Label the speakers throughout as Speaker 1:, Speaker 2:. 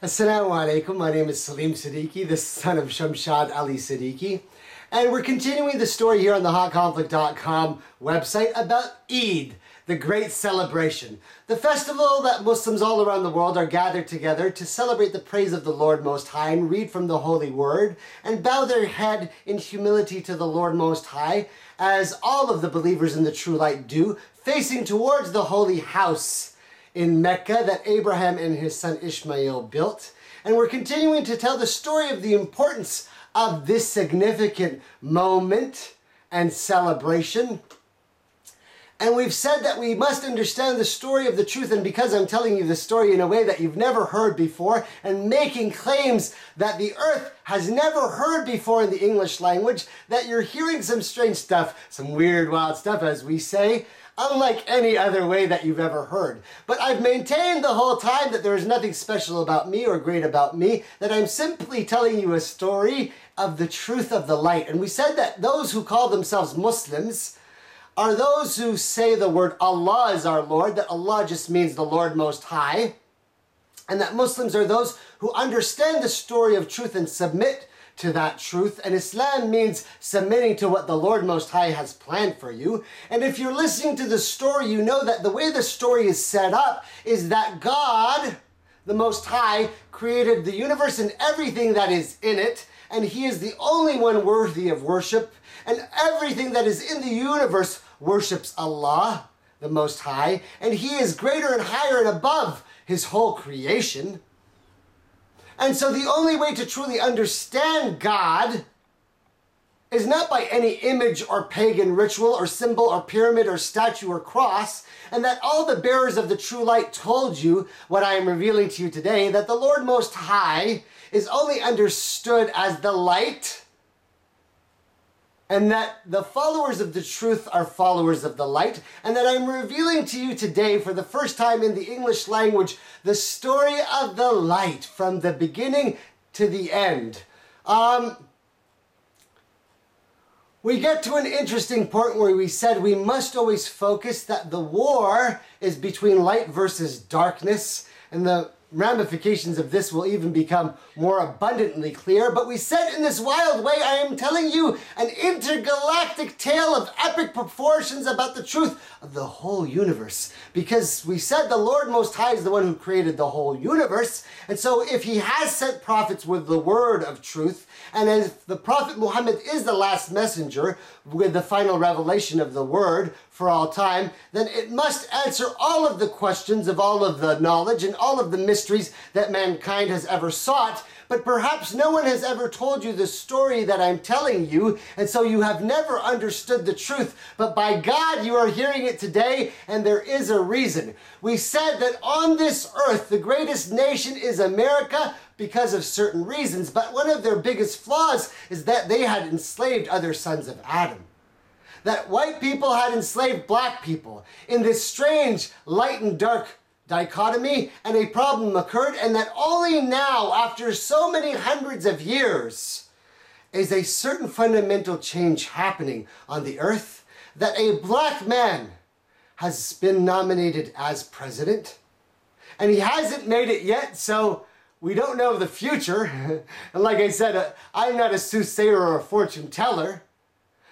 Speaker 1: Assalamu alaikum, my name is Salim Siddiqui, the son of Shamshad Ali Siddiqui, and we're continuing the story here on the hotconflict.com website about Eid, the great celebration, the festival that Muslims all around the world are gathered together to celebrate the praise of the Lord Most High and read from the Holy Word and bow their head in humility to the Lord Most High, as all of the believers in the true light do, facing towards the holy house in Mecca that Abraham and his son Ishmael built. And we're continuing to tell the story of the importance of this significant moment and celebration. And we've said that we must understand the story of the truth, and because I'm telling you the story in a way that you've never heard before and making claims that the earth has never heard before in the English language, that you're hearing some strange stuff, some weird, wild stuff, as we say, unlike any other way that you've ever heard. But I've maintained the whole time that there is nothing special about me or great about me, that I'm simply telling you a story of the truth of the light. And we said that those who call themselves Muslims are those who say the word Allah is our Lord, that Allah just means the Lord Most High, and that Muslims are those who understand the story of truth and submit to that truth, and Islam means submitting to what the Lord Most High has planned for you. And if you're listening to the story, you know that the way the story is set up is that God, the Most High, created the universe and everything that is in it, and He is the only one worthy of worship, and everything that is in the universe worships Allah, the Most High, and He is greater and higher and above His whole creation. And so the only way to truly understand God is not by any image or pagan ritual or symbol or pyramid or statue or cross, and that all the bearers of the true light told you what I am revealing to you today, that the Lord Most High is only understood as the light, and that the followers of the truth are followers of the light, and that I'm revealing to you today for the first time in the English language the story of the light from the beginning to the end. We get to an interesting point where we said we must always focus that the war is between light versus darkness, and the ramifications of this will even become more abundantly clear. But we said in this wild way, I am telling you an intergalactic tale of epic proportions about the truth of the whole universe. Because we said the Lord Most High is the one who created the whole universe. And so if He has sent prophets with the word of truth, and as the Prophet Muhammad is the last messenger with the final revelation of the word for all time, then it must answer all of the questions of all of the knowledge and all of the mysteries that mankind has ever sought. But perhaps no one has ever told you the story that I'm telling you, and so you have never understood the truth. But by God, you are hearing it today, and there is a reason. We said that on this earth, the greatest nation is America because of certain reasons, but one of their biggest flaws is that they had enslaved other sons of Adam. That white people had enslaved black people in this strange light and dark dichotomy, and a problem occurred, and that only now, after so many hundreds of years, is a certain fundamental change happening on the earth, that a black man has been nominated as president, and he hasn't made it yet, so we don't know the future. And like I said, I'm not a soothsayer or a fortune teller.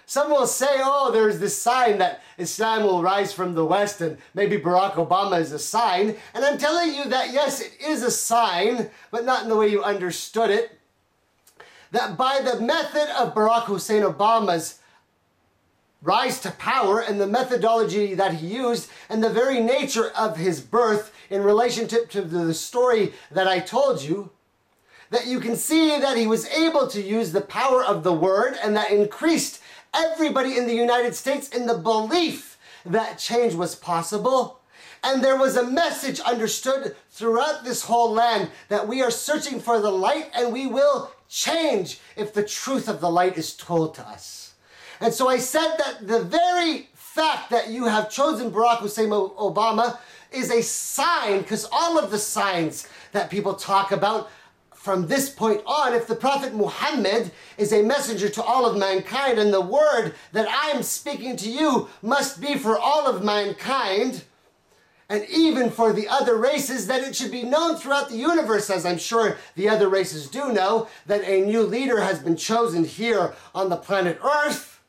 Speaker 1: Some will say, oh, there's this sign that Islam will rise from the West, and maybe Barack Obama is a sign. And I'm telling you that, yes, it is a sign, but not in the way you understood it. That by the method of Barack Hussein Obama's rise to power and the methodology that he used and the very nature of his birth in relationship to the story that I told you, that you can see that he was able to use the power of the word, and that increased everybody in the United States in the belief that change was possible. And there was a message understood throughout this whole land that we are searching for the light, and we will change if the truth of the light is told to us. And so I said that the very fact that you have chosen Barack Hussein Obama is a sign, because all of the signs that people talk about from this point on, if the Prophet Muhammad is a messenger to all of mankind, and the word that I am speaking to you must be for all of mankind, and even for the other races, that it should be known throughout the universe, as I'm sure the other races do know, that a new leader has been chosen here on the planet Earth.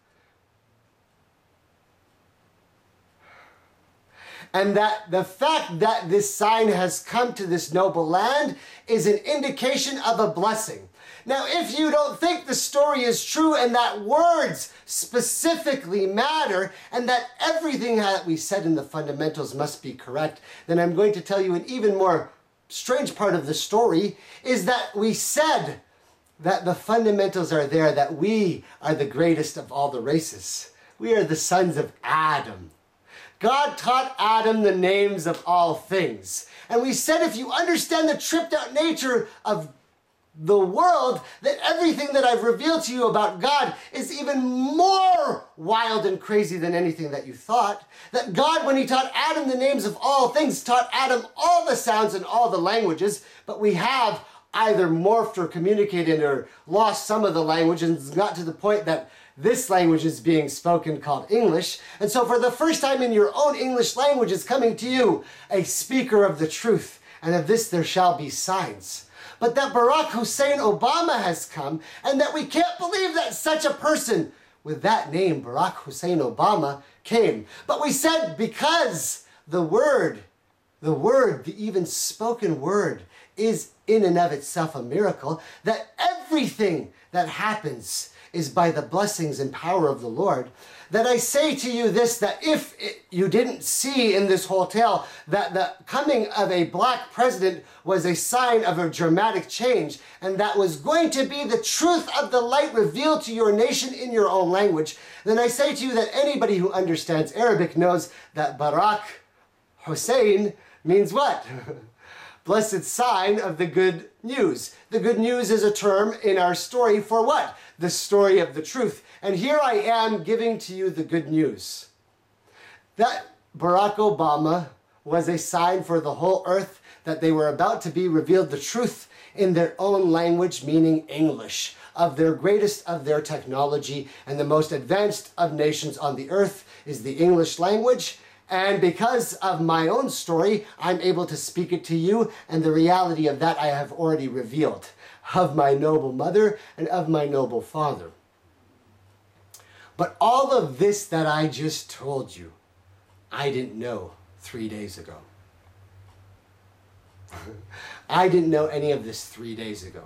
Speaker 1: And that the fact that this sign has come to this noble land is an indication of a blessing. Now, if you don't think the story is true and that words specifically matter and that everything that we said in the fundamentals must be correct, then I'm going to tell you an even more strange part of the story is that we said that the fundamentals are there, that we are the greatest of all the races. We are the sons of Adam. God taught Adam the names of all things. And we said if you understand the tripped out nature of the world, that everything that I've revealed to you about God is even more wild and crazy than anything that you thought. That God, when he taught Adam the names of all things, taught Adam all the sounds and all the languages, but we have either morphed or communicated or lost some of the language and got to the point that this language is being spoken called English. And so for the first time in your own English language is coming to you a speaker of the truth, and of this there shall be signs. But that Barack Hussein Obama has come, and that we can't believe that such a person with that name, Barack Hussein Obama, came. But we said because the the even spoken word, is in and of itself a miracle, that everything that happens is by the blessings and power of the Lord, that I say to you this, that if you didn't see in this whole tale that the coming of a black president was a sign of a dramatic change, and that was going to be the truth of the light revealed to your nation in your own language, then I say to you that anybody who understands Arabic knows that Barack Hussein means what? Blessed sign of the good news. The good news is a term in our story for what? The story of the truth. And here I am giving to you the good news. That Barack Obama was a sign for the whole earth that they were about to be revealed the truth in their own language, meaning English, of their greatest of their technology, and the most advanced of nations on the earth is the English language. And because of my own story, I'm able to speak it to you, and the reality of that I have already revealed, of my noble mother and of my noble father. But all of this that I just told you, I didn't know 3 days ago. I didn't know any of this 3 days ago.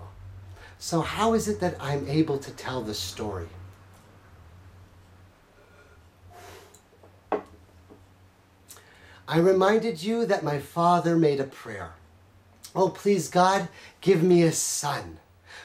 Speaker 1: So how is it that I'm able to tell the story? I reminded you that my father made a prayer. Oh, please, God, give me a son.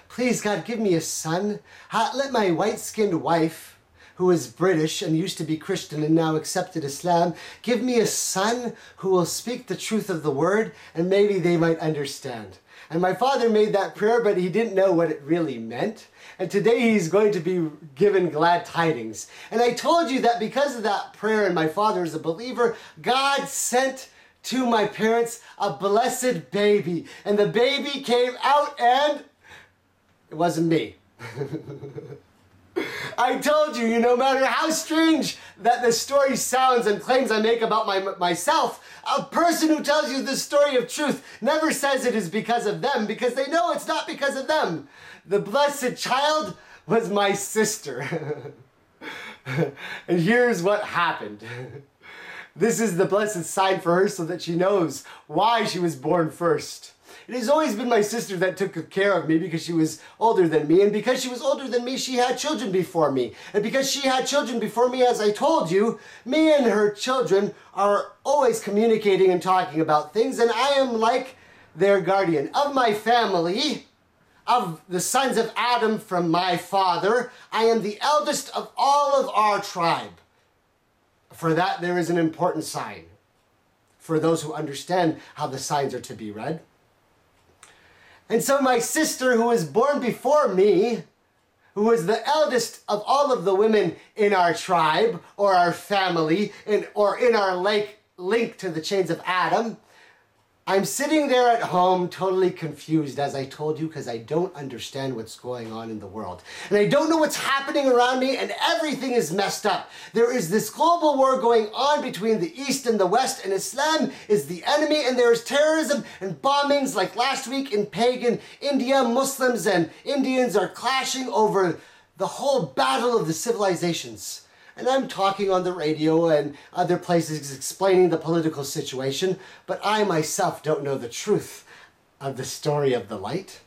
Speaker 1: Please, God, give me a son. Let my white-skinned wife, who is British and used to be Christian and now accepted Islam, give me a son who will speak the truth of the word, and maybe they might understand. And my father made that prayer, but he didn't know what it really meant. And today he's going to be given glad tidings. And I told you that because of that prayer, and my father is a believer, God sent to my parents a blessed baby. And the baby came out, and it wasn't me. I told you, no matter how strange that the story sounds and claims I make about myself, a person who tells you the story of truth never says it is because of them, because they know it's not because of them. The blessed child was my sister. And here's what happened. This is the blessed sign for her so that she knows why she was born first. It has always been my sister that took care of me because she was older than me. And because she was older than me, she had children before me. And because she had children before me, as I told you, me and her children are always communicating and talking about things. And I am like their guardian of my family, of the sons of Adam from my father. I am the eldest of all of our tribe. For that, there is an important sign for those who understand how the signs are to be read. And so my sister, who was born before me, who was the eldest of all of the women in our tribe, or our family, or in our link to the chains of Adam, I'm sitting there at home totally confused, as I told you, because I don't understand what's going on in the world. And I don't know what's happening around me, and everything is messed up. There is this global war going on between the East and the West, and Islam is the enemy, and there is terrorism and bombings like last week in pagan India. Muslims and Indians are clashing over the whole battle of the civilizations. And I'm talking on the radio and other places explaining the political situation, but I myself don't know the truth of the story of the light.